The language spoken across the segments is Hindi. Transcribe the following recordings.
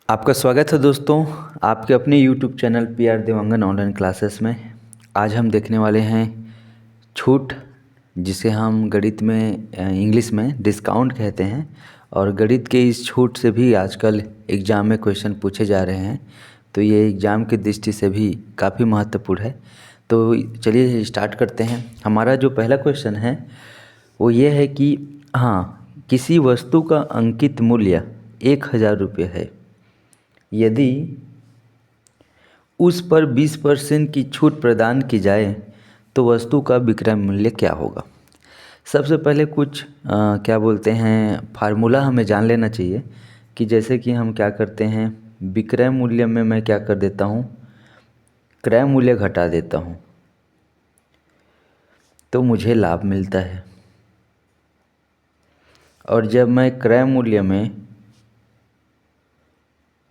आपका स्वागत है दोस्तों आपके अपने YouTube channel PR Dewangan online classes में। आज हम देखने वाले हैं छूट, जिसे हम गणित में इंग्लिश में डिस्काउंट कहते हैं। और गणित के इस छूट से भी आजकल एग्ज़ाम में क्वेश्चन पूछे जा रहे हैं, तो ये एग्ज़ाम की दृष्टि से भी काफ़ी महत्वपूर्ण है। तो चलिए स्टार्ट करते हैं। हमारा जो पहला क्वेश्चन है वो ये है कि किसी वस्तु का अंकित मूल्य 1000 रुपये है। यदि उस पर 20% की छूट प्रदान की जाए तो वस्तु का विक्रय मूल्य क्या होगा। सबसे पहले कुछ क्या बोलते हैं फार्मूला हमें जान लेना चाहिए कि जैसे कि हम क्या करते हैं, विक्रय मूल्य में मैं क्या कर देता हूँ, क्रय मूल्य घटा देता हूँ तो मुझे लाभ मिलता है। और जब मैं क्रय मूल्य में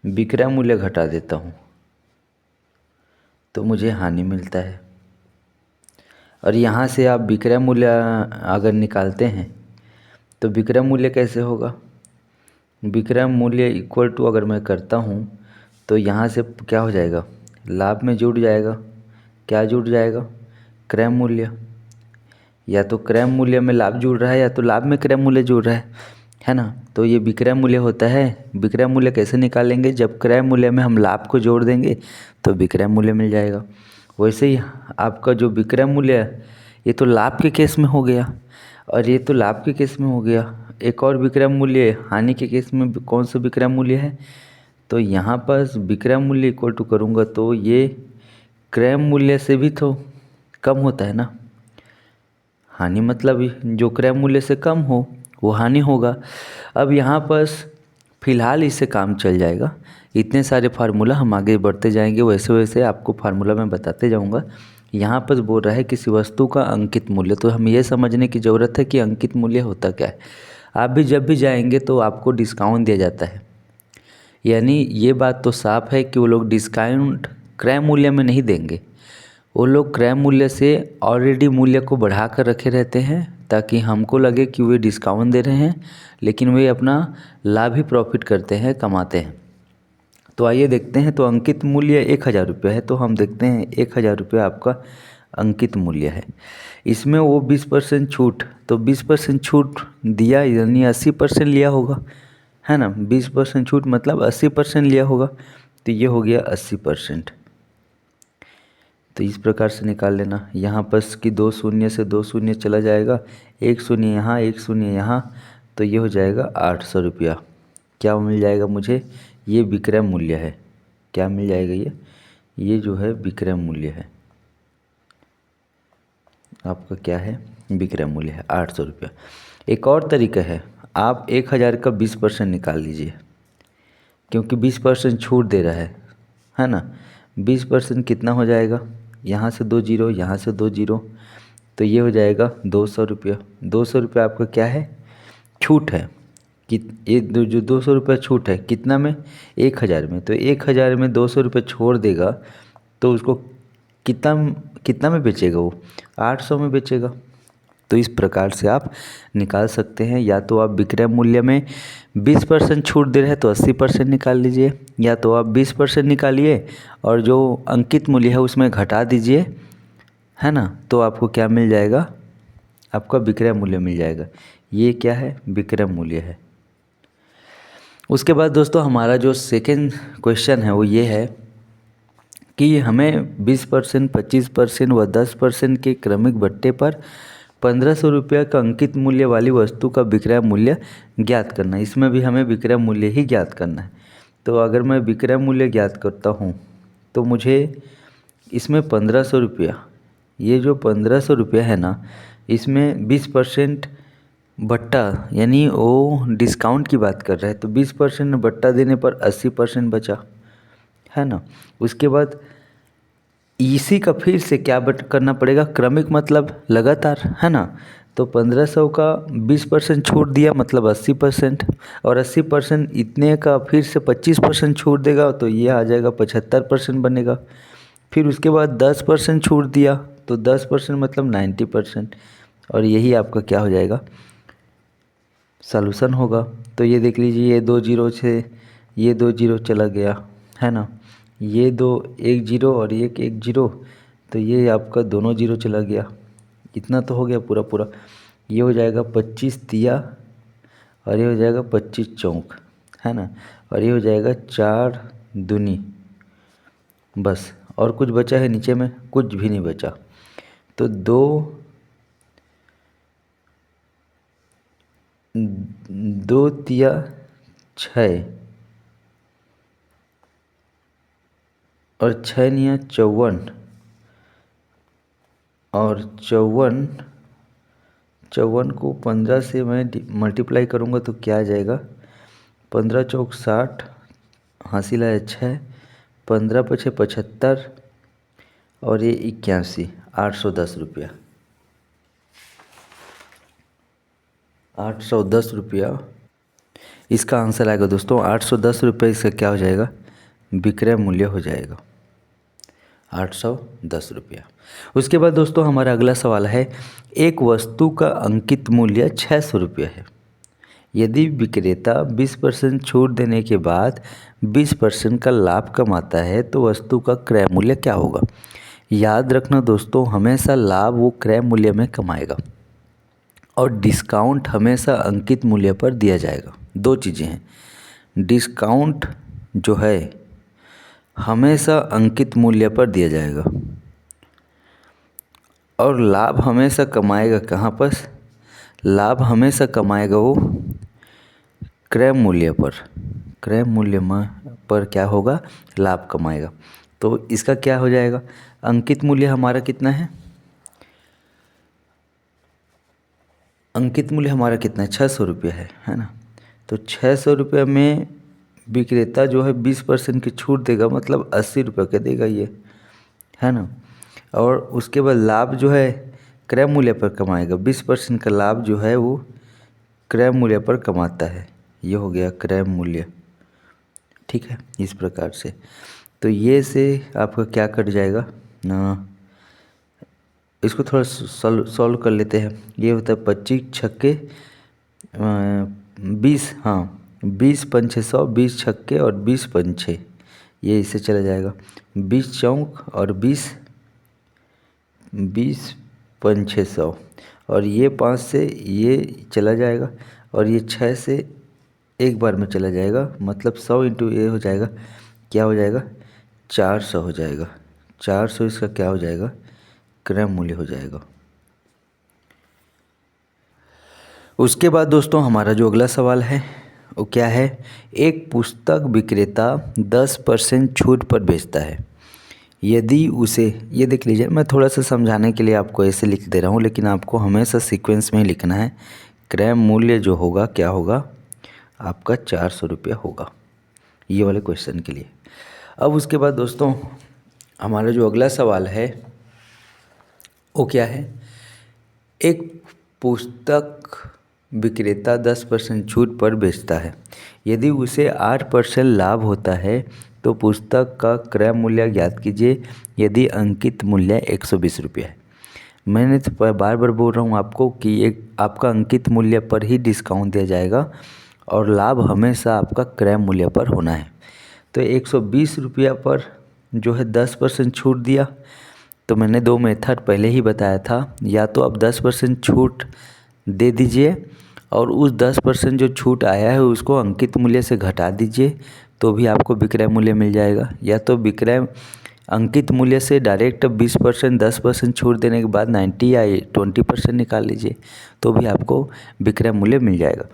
विक्रय मूल्य घटा देता हूँ तो मुझे हानि मिलता है। और यहाँ से आप विक्रय मूल्य अगर निकालते हैं तो विक्रय मूल्य कैसे होगा, विक्रय मूल्य इक्वल टू अगर मैं करता हूँ तो यहाँ से क्या हो जाएगा, लाभ में जुड़ जाएगा। क्या जुड़ जाएगा, क्रय मूल्य। या तो क्रय मूल्य में लाभ जुड़ रहा है या तो लाभ में क्रय मूल्य जुड़ रहा है ना। तो ये विक्रय मूल्य होता है। विक्रय मूल्य कैसे निकालेंगे, जब क्रय मूल्य में हम लाभ को जोड़ देंगे तो विक्रय मूल्य मिल जाएगा। वैसे ही आपका जो विक्रय मूल्य है ये तो लाभ के केस में हो गया और ये तो लाभ के केस में हो गया। एक और विक्रय मूल्य हानि के केस में कौन सा विक्रय मूल्य है, तो यहाँ पर विक्रय मूल्य इक्वल टू करूँगा तो ये क्रय मूल्य से भी तो कम होता है ना। हानि मतलब जो क्रय मूल्य से कम हो वो हानि होगा। अब यहाँ पर फिलहाल इससे काम चल जाएगा। इतने सारे फार्मूला हम आगे बढ़ते जाएंगे, वैसे वैसे आपको फार्मूला मैं बताते जाऊंगा। यहाँ पर बोल रहा है किसी वस्तु का अंकित मूल्य, तो हम ये समझने की ज़रूरत है कि अंकित मूल्य होता क्या है। आप भी जब भी जाएंगे तो आपको डिस्काउंट दिया जाता है, यानी ये बात तो साफ है कि वो लोग डिस्काउंट क्रय मूल्य में नहीं देंगे। वो लोग क्रय मूल्य से ऑलरेडी मूल्य को बढ़ा कर रखे रहते हैं ताकि हमको लगे कि वे डिस्काउंट दे रहे हैं, लेकिन वे अपना लाभ ही प्रॉफिट करते हैं, कमाते हैं। तो आइए देखते हैं। तो अंकित मूल्य 1000 रुपये है, तो हम देखते हैं 1000 रुपये आपका अंकित मूल्य है। इसमें वो 20% छूट, तो 20% छूट दिया यानी 80% लिया होगा, है ना। 20% छूट मतलब 80% लिया होगा, तो ये हो गया 80%। तो इस प्रकार से निकाल लेना। यहाँ पर कि 2 शून्य से 2 शून्य चला जाएगा, 1 शून्य यहाँ 1 शून्य यहाँ, तो ये हो जाएगा 800 रुपया। क्या मिल जाएगा मुझे, ये विक्रय मूल्य है। क्या मिल जाएगा, ये जो है विक्रय मूल्य है आपका, क्या है विक्रय मूल्य है 800 रुपया। एक और तरीका है, आप 1000 का 20% निकाल लीजिए, क्योंकि 20% छूट दे रहा है ना। 20% कितना हो जाएगा, यहाँ से 2 जीरो, यहाँ से 2 जीरो, तो ये हो जाएगा 200 रुपया। 200 रुपया आपका क्या है, छूट है। कि ये जो 200 रुपया छूट है कितना में, 1000 में। तो 1000 में 200 रुपये छोड़ देगा तो उसको कितना कितना में बेचेगा, वो 800 में बेचेगा। तो इस प्रकार से आप निकाल सकते हैं। या तो आप विक्रय मूल्य में 20% छूट दे रहे हैं तो 80% निकाल लीजिए, या तो आप 20% निकालिए और जो अंकित मूल्य है उसमें घटा दीजिए, है ना। तो आपको क्या मिल जाएगा, आपका विक्रय मूल्य मिल जाएगा। ये क्या है, विक्रय मूल्य है। उसके बाद दोस्तों हमारा जो सेकेंड क्वेश्चन है वो ये है कि हमें 20%, 25% व 10% के क्रमिक भत्ते पर 1500 रुपये का अंकित मूल्य वाली वस्तु का विक्रय मूल्य ज्ञात करना है। इसमें भी हमें विक्रय मूल्य ही ज्ञात करना है। तो अगर मैं विक्रय मूल्य ज्ञात करता हूँ तो मुझे इसमें 1500 रुपया, ये जो 1500 रुपया है ना, इसमें 20% बट्टा, यानी वो डिस्काउंट की बात कर रहा है, तो 20% बट्टा देने पर 80% बचा, है ना। उसके बाद इसी का फिर से क्या बट करना पड़ेगा, क्रमिक मतलब लगातार, है ना। तो 1500 का 20% छूट दिया मतलब 80%, और 80% इतने का फिर से 25% छूट देगा तो ये आ जाएगा 75% बनेगा। फिर उसके बाद 10% छूट दिया तो 10% मतलब 90%, और यही आपका क्या हो जाएगा, सॉल्यूशन होगा। तो ये देख लीजिए, ये 2 जीरो से ये 2 जीरो चला गया, है ना। ये 2 1 जीरो और ये 1 जीरो, तो ये आपका दोनों जीरो चला गया। इतना तो हो गया पूरा पूरा। ये हो जाएगा 25 तिया और ये हो जाएगा 25 चौक, है ना। और ये हो जाएगा 4 दूनी, बस। और कुछ बचा है नीचे में? कुछ भी नहीं बचा। तो 2 तिया 6 और 6 निया 54, और 54 को 15 से मैं मल्टीप्लाई करूँगा तो क्या आ जाएगा? 15 चौक 60, हासिल है 6, 15 पछे 75 और ये 81, 810 रुपया। 810 रुपया इसका आंसर आएगा दोस्तों। 810 रुपये इसका क्या हो जाएगा? विक्रय मूल्य हो जाएगा 810 रुपया। उसके बाद दोस्तों हमारा अगला सवाल है, एक वस्तु का अंकित मूल्य 600 रुपया है। यदि विक्रेता 20% छूट देने के बाद 20% का लाभ कमाता है तो वस्तु का क्रय मूल्य क्या होगा? याद रखना दोस्तों, हमेशा लाभ वो क्रय मूल्य में कमाएगा और डिस्काउंट हमेशा अंकित मूल्य पर दिया जाएगा। दो चीज़ें हैं, डिस्काउंट जो है हमेशा अंकित मूल्य पर दिया जाएगा और लाभ हमेशा कमाएगा कहाँ पर? लाभ हमेशा कमाएगा वो क्रय मूल्य पर। क्रय मूल्य पर क्या होगा? लाभ कमाएगा। तो इसका क्या हो जाएगा? अंकित मूल्य हमारा कितना है? अंकित मूल्य हमारा कितना है? 600 रुपये है ना। तो 600 रुपये में विक्रेता जो है 20% की छूट देगा, मतलब 80 रुपये का देगा ये, है ना। और उसके बाद लाभ जो है क्रय मूल्य पर कमाएगा। 20% का लाभ जो है वो क्रय मूल्य पर कमाता है। ये हो गया क्रय मूल्य, ठीक है, इस प्रकार से। तो ये से आपका क्या कट जाएगा ना, इसको थोड़ा सॉल्व कर लेते हैं। ये होता है 25 छक्के 20, हाँ 20 पंछे 100, 20 छक्के और 20 पंछे, ये इससे चला जाएगा। 20 चौक और 20 पंछे 100, और ये 5 से ये चला जाएगा और ये 6 से एक बार में चला जाएगा, मतलब 100 इंटू ये हो जाएगा, क्या हो जाएगा? 400 हो जाएगा। 400 इसका क्या हो जाएगा? क्रय मूल्य हो जाएगा। उसके बाद दोस्तों हमारा जो अगला सवाल है वो क्या है? एक पुस्तक विक्रेता 10% छूट पर बेचता है। यदि उसे, ये देख लीजिए, मैं थोड़ा सा समझाने के लिए आपको ऐसे लिख दे रहा हूँ, लेकिन आपको हमेशा सीक्वेंस में ही लिखना है। क्रय मूल्य जो होगा क्या होगा? आपका 400 रुपया होगा, ये वाले क्वेश्चन के लिए। अब उसके बाद दोस्तों हमारा जो अगला सवाल है वो क्या है? एक पुस्तक विक्रेता 10% छूट पर बेचता है। यदि उसे 8% लाभ होता है तो पुस्तक का क्रय मूल्य ज्ञात कीजिए। यदि अंकित मूल्य 120 रुपया है। मैंने तो बार बार बोल रहा हूँ आपको कि एक आपका अंकित मूल्य पर ही डिस्काउंट दिया जाएगा और लाभ हमेशा आपका क्रय मूल्य पर होना है। तो 120 रुपया पर जो है 10% छूट दिया, तो मैंने दो मेथड पहले ही बताया था। या तो आप 10% छूट दे दीजिए और उस 10% जो छूट आया है उसको अंकित मूल्य से घटा दीजिए, तो भी आपको विक्रय मूल्य मिल जाएगा। या तो विक्रय अंकित मूल्य से डायरेक्ट 20% 10% छूट देने के बाद 90 या 20% निकाल लीजिए, तो भी आपको विक्रय मूल्य मिल जाएगा।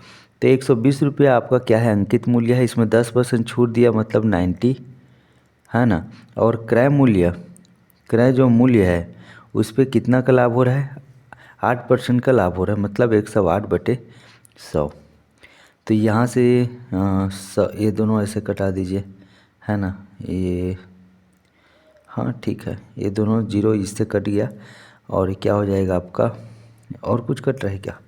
तो 120 रुपया आपका क्या है? अंकित मूल्य है। इसमें 10% छूट दिया मतलब 90, है ना। और क्रय मूल्य, क्रय जो मूल्य है उस पर कितना का लाभ हो रहा है? 8% का लाभ हो रहा है, मतलब 108/100। तो यहाँ से ये दोनों ऐसे कटा दीजिए, है ना। ये हाँ ठीक है, ये दोनों जीरो इससे कट गया और क्या हो जाएगा आपका? और कुछ कट रहा है क्या?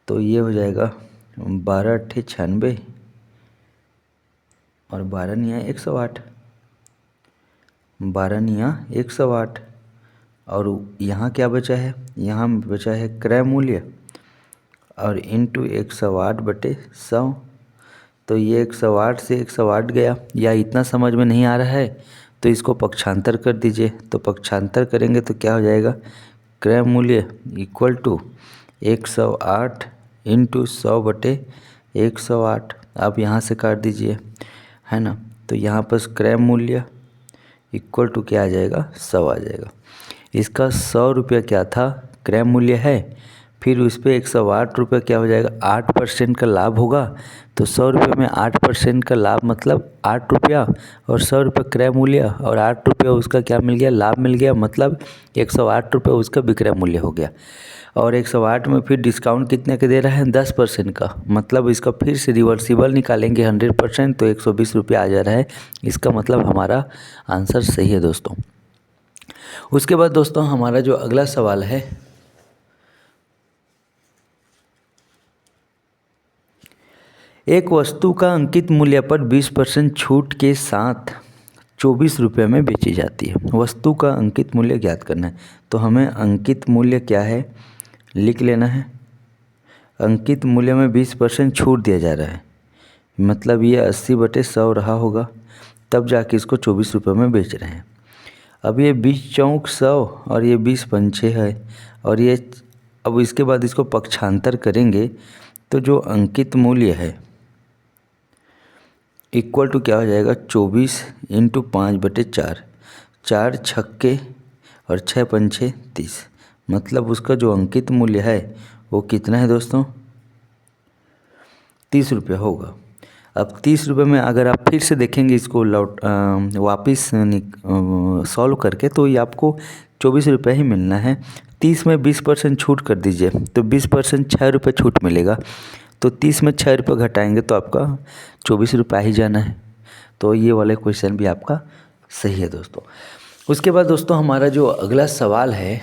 तो ये हो जाएगा 12 अट्ठे 96 और 12 निया 108, 12 निया 108। और यहाँ क्या बचा है? यहाँ बचा है क्रय मूल्य और इंटू 108/100। तो ये 108 से 108 गया, या इतना समझ में नहीं आ रहा है तो इसको पक्षांतर कर दीजिए। तो पक्षांतर करेंगे तो क्या हो जाएगा, क्रय मूल्य इक्वल टू 108 इंटू 100/108। आप यहाँ से काट दीजिए, है ना। तो यहाँ पर क्रय मूल्य इक्वल टू क्या आ जाएगा, 100 आ जाएगा। इसका 100 रुपये क्या था, क्रय मूल्य है, फिर उस पर 108 रुपये क्या हो जाएगा, 8% का लाभ होगा। तो 100 रुपये में 8% का लाभ मतलब 8 रुपया, और 100 रुपये क्रय मूल्य और 8 रुपये उसका क्या मिल गया, लाभ मिल गया, मतलब 108 रुपये उसका विक्रय मूल्य हो गया। और 108 में फिर डिस्काउंट कितने का दे रहा है, 10% का, मतलब इसका फिर से रिवर्सिबल निकालेंगे 100%, तो 120 रुपये आ जा रहा है। इसका मतलब हमारा आंसर सही है दोस्तों। उसके बाद दोस्तों हमारा जो अगला सवाल है, एक वस्तु का अंकित मूल्य पर 20% छूट के साथ 24 रुपये में बेची जाती है। वस्तु का अंकित मूल्य ज्ञात करना है। तो हमें अंकित मूल्य क्या है लिख लेना है। अंकित मूल्य में 20% छूट दिया जा रहा है, मतलब ये 80/100 रहा होगा, तब जाके इसको 24 रुपये में बेच रहे हैं। अब ये 20 चौक 100 और ये 20 पंचे है, और ये अब इसके बाद इसको पक्षांतर करेंगे तो जो अंकित मूल्य है इक्वल टू क्या हो जाएगा, 24 इंटू 5/4, 4 छक्के और 6 पंचे 30, मतलब उसका जो अंकित मूल्य है वो कितना है दोस्तों, 30 रुपये होगा। अब 30 रुपये में अगर आप फिर से देखेंगे इसको वापस सॉल्व करके, तो ये आपको 24 रुपये ही मिलना है। 30 में 20% छूट कर दीजिए, तो 20% 6 रुपये छूट मिलेगा। तो 30 में 6 रुपये घटाएंगे तो आपका 24 रुपये ही जाना है। तो ये वाले क्वेश्चन भी आपका सही है दोस्तों। उसके बाद दोस्तों हमारा जो अगला सवाल है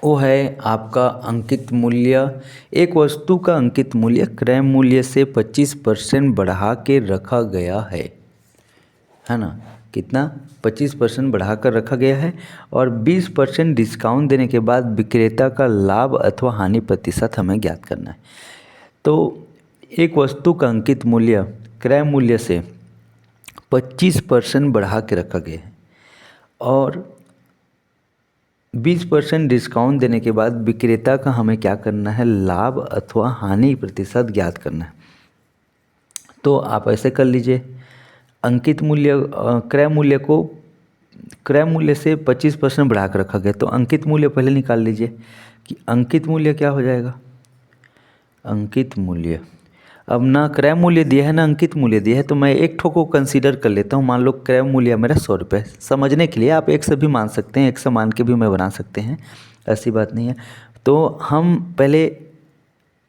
वो है आपका अंकित मूल्य। एक वस्तु का अंकित मूल्य क्रय मूल्य से 25% बढ़ा के रखा गया है ना। कितना, 25% बढ़ा कर रखा गया है, और 20% डिस्काउंट देने के बाद विक्रेता का लाभ अथवा हानि प्रतिशत हमें ज्ञात करना है। तो एक वस्तु का अंकित मूल्य क्रय मूल्य से 25% बढ़ा के रखा गया है, और 20% डिस्काउंट देने के बाद विक्रेता का हमें क्या करना है, लाभ अथवा हानि प्रतिशत ज्ञात करना है। तो आप ऐसे कर लीजिए, अंकित मूल्य क्रय मूल्य को क्रय मूल्य से 25% बढ़ा कर रखा गया, तो अंकित मूल्य पहले निकाल लीजिए कि अंकित मूल्य क्या हो जाएगा। अंकित मूल्य, अब ना क्रय मूल्य दिया है ना अंकित मूल्य दिया है, तो मैं एक ठो को कंसीडर कर लेता हूँ। मान लो क्रय मूल्य मेरा 100 रुपये, समझने के लिए आप 100 भी मान सकते हैं, 100 मान के भी मैं बना सकते हैं, ऐसी बात नहीं है। तो हम पहले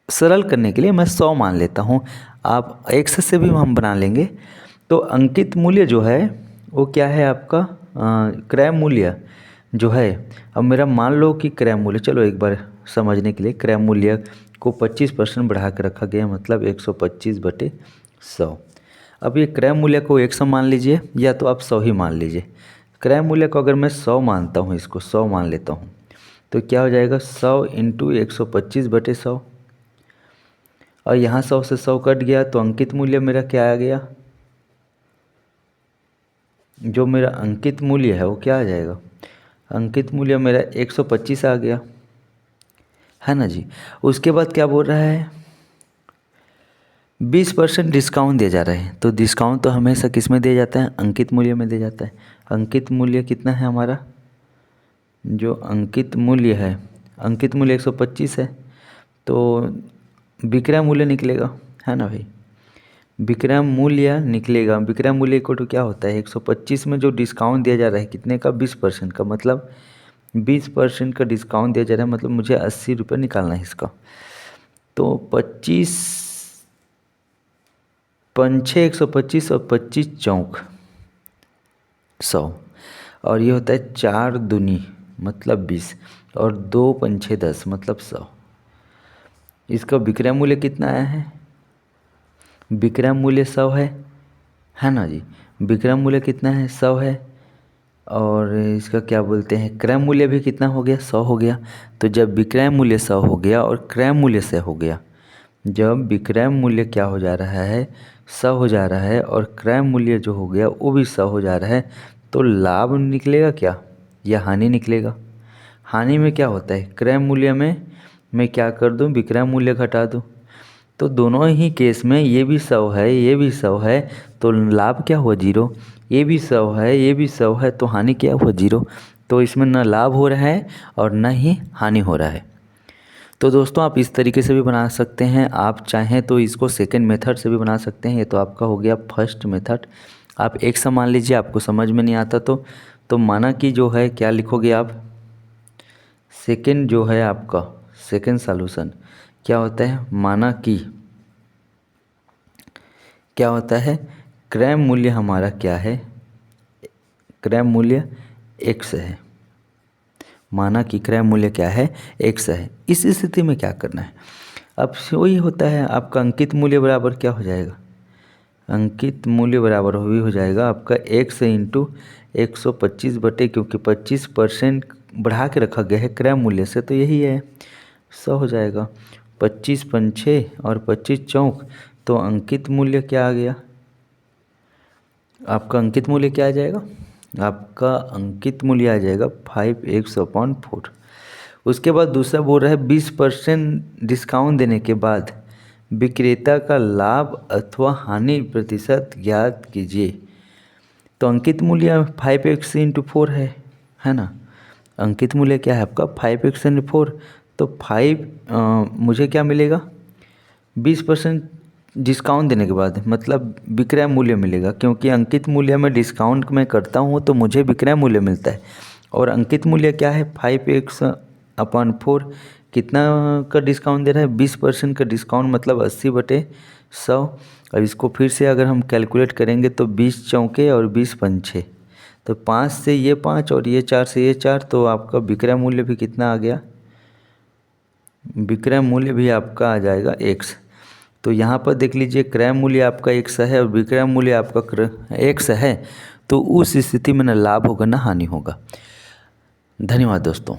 सरल करने के लिए मैं 100 मान लेता हूँ, आप 100 से भी हम बना लेंगे। तो अंकित मूल्य जो है वो क्या है आपका, क्रय मूल्य जो है, अब मेरा मान लो कि क्रय मूल्य, चलो एक बार समझने के लिए, क्रय मूल्य को 25% बढ़ा कर रखा गया, मतलब 125/100। अब ये क्रय मूल्य को 100 मान लीजिए, या तो आप 100 ही मान लीजिए। क्रय मूल्य को अगर मैं 100 मानता हूँ, इसको 100 मान लेता हूँ, तो क्या हो जाएगा, 100 इंटू 125/100, और यहाँ 100 से 100 कट गया, तो अंकित मूल्य मेरा क्या आ गया, जो मेरा अंकित मूल्य है वो क्या आ जाएगा, अंकित मूल्य मेरा 125 आ गया, है ना जी। उसके बाद क्या बोल रहा है, 20% डिस्काउंट दिया जा रहा है। तो डिस्काउंट तो हमेशा किस में दिया जाता है, अंकित मूल्य में दिया जाता है। अंकित मूल्य कितना है हमारा, जो अंकित मूल्य है, अंकित मूल्य 125 है, तो विक्रय मूल्य निकलेगा, है ना भाई। विक्रय मूल्य निकलेगा, विक्रय मूल्य को तो क्या होता है, 125 में जो डिस्काउंट दिया जा रहा है कितने का, 20% का, मतलब 20% का डिस्काउंट दिया जा रहा है, मतलब मुझे 80 रुपये निकालना है इसका। तो 25 पंछे 125 और 25 चौक 100, और ये होता है 4 दूनी मतलब 20, और 2 पंछे 10 मतलब 100। इसका विक्रय मूल्य कितना आया है, विक्रय मूल्य 100 है ना जी। विक्रय मूल्य कितना है, 100 है, और इसका क्या बोलते हैं, क्रय मूल्य भी कितना हो गया, 100 हो गया। तो जब विक्रय मूल्य 100 हो गया और क्रय मूल्य 100 हो गया, जब विक्रय मूल्य क्या हो जा रहा है, 100 हो जा रहा है और क्रय मूल्य जो हो गया वो भी 100 हो जा रहा है, तो लाभ निकलेगा क्या या हानि निकलेगा? हानि में क्या होता है, क्रय मूल्य में मैं क्या कर दूं, विक्रय मूल्य घटा दूं। तो दोनों ही केस में ये भी 100 है, ये भी 100 है, तो लाभ क्या हुआ, 0। ये भी 100 है, ये भी 100 है, तो हानि क्या हुआ, 0। तो इसमें न लाभ हो रहा है और न ही हानि हो रहा है। तो दोस्तों आप इस तरीके से भी बना सकते हैं, आप चाहें तो इसको सेकंड मेथड से भी बना सकते हैं। ये तो आपका हो गया फर्स्ट मेथड। आप एक सा मान लीजिए, आपको समझ में नहीं आता तो माना कि जो है क्या लिखोगे आप, सेकंड जो है आपका सेकंड सॉल्यूशन क्या होता है, माना कि क्या होता है, क्रय मूल्य हमारा क्या है, क्रय मूल्य x है। माना कि क्रय मूल्य क्या है, x है। इस स्थिति में क्या करना है, अब वही होता है आपका अंकित मूल्य बराबर क्या हो जाएगा, अंकित मूल्य बराबर भी हो जाएगा आपका x इंटू 125 बटे, क्योंकि 25% बढ़ा के रखा गया है क्रय मूल्य से, तो यही है 100 हो जाएगा। 25 पंछे और 25 चौक, तो अंकित मूल्य क्या आ गया, आपका अंकित मूल्य क्या आ जाएगा, आपका अंकित मूल्य आ जाएगा 5x/4। उसके बाद दूसरा बोल रहा है 20% डिस्काउंट देने के बाद विक्रेता का लाभ अथवा हानि प्रतिशत ज्ञात कीजिए। तो अंकित मूल्य 5x इंटू 4 है ना। अंकित मूल्य क्या है आपका 5x इंटू 4, तो 5 मुझे क्या मिलेगा, 20% डिस्काउंट देने के बाद, मतलब विक्रय मूल्य मिलेगा, क्योंकि अंकित मूल्य में डिस्काउंट मैं करता हूँ तो मुझे विक्रय मूल्य मिलता है। और अंकित मूल्य क्या है 5x/4, कितना का डिस्काउंट दे रहा है, 20% का डिस्काउंट, मतलब 80/100। अब इसको फिर से अगर हम कैलकुलेट करेंगे तो 20 चौके और 20 पंछे, तो 5 से ये 5 और ये 4 से ये 4, तो आपका विक्रय मूल्य भी कितना आ गया, विक्रय मूल्य भी आपका आ जाएगा x। तो यहाँ पर देख लीजिए क्रय मूल्य आपका x है और विक्रय मूल्य आपका x है, तो उस स्थिति में न लाभ होगा न हानि होगा। धन्यवाद दोस्तों।